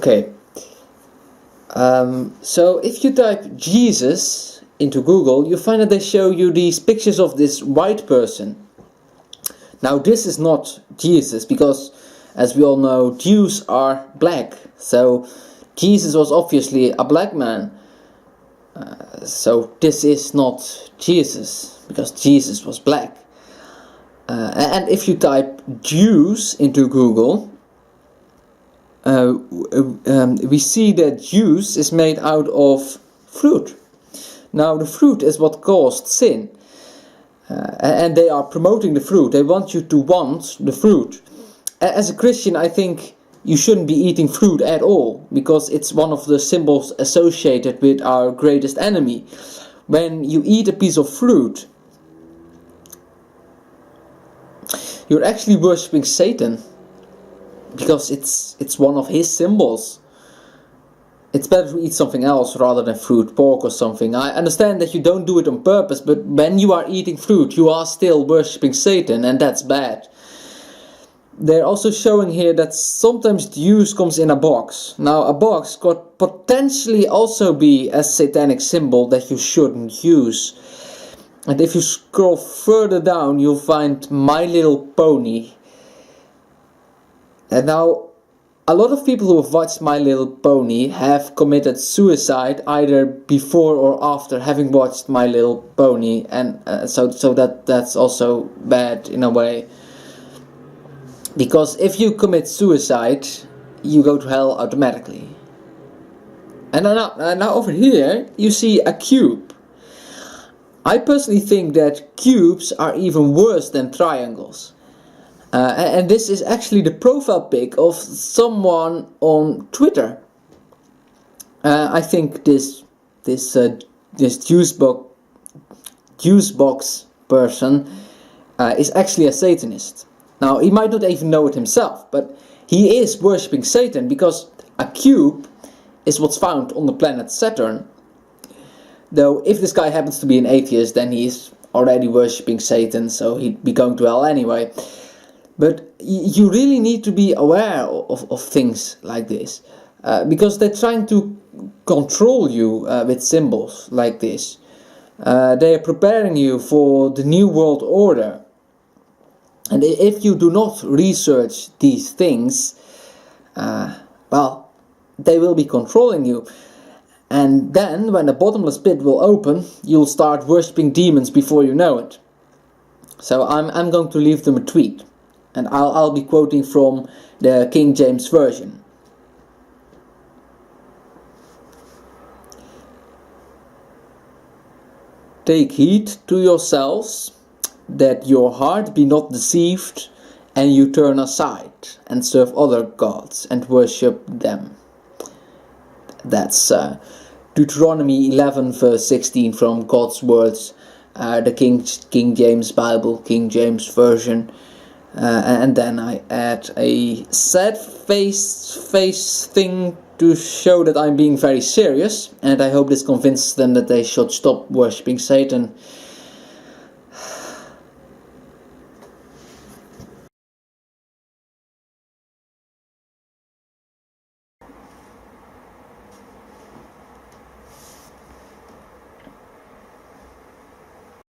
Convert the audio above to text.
Okay. So if you type Jesus into Google, you find that they show you these pictures of this white person. Now this is not Jesus, because as we all know, Jews are black. So Jesus was obviously a black man. So this is not Jesus, because Jesus was black. And if you type Jews into Google, we see that juice is made out of fruit. Now the fruit is what caused sin. And they are promoting the fruit. They want you to want the fruit. As a Christian, I think you shouldn't be eating fruit at all, because it's one of the symbols associated with our greatest enemy. When you eat a piece of fruit, you're actually worshipping Satan, because it's one of his symbols. It's better to eat something else rather than fruit, pork or something. I understand that you don't do it on purpose, but when you are eating fruit, you are still worshipping Satan, and that's bad. They're also showing here that sometimes juice comes in a box. Now a box could potentially also be a satanic symbol that you shouldn't use. And if you scroll further down, you'll find My Little Pony. And now, a lot of people who have watched My Little Pony have committed suicide either before or after having watched My Little Pony, and so that's also bad in a way. Because if you commit suicide, you go to hell automatically. And now over here, you see a cube. I personally think that cubes are even worse than triangles. And this is actually the profile pic of someone on Twitter. I think this juicebox person is actually a Satanist. Now he might not even know it himself, but he is worshipping Satan, because a cube is what's found on the planet Saturn. Though if this guy happens to be an atheist, then he's already worshipping Satan, so he'd be going to hell anyway. But you really need to be aware of things like this, because they're trying to control you with symbols like this. They are preparing you for the New World Order. And if you do not research these things, well, they will be controlling you. And then, when the bottomless pit will open, you'll start worshipping demons before you know it. So I'm going to leave them a tweet. And I'll be quoting from the King James Version. Take heed to yourselves, that your heart be not deceived, and you turn aside and serve other gods and worship them. That's Deuteronomy 11 verse 16 from God's Words, the King James Bible, King James Version. And then I add a sad face thing to show that I'm being very serious, and I hope this convinces them that they should stop worshipping Satan.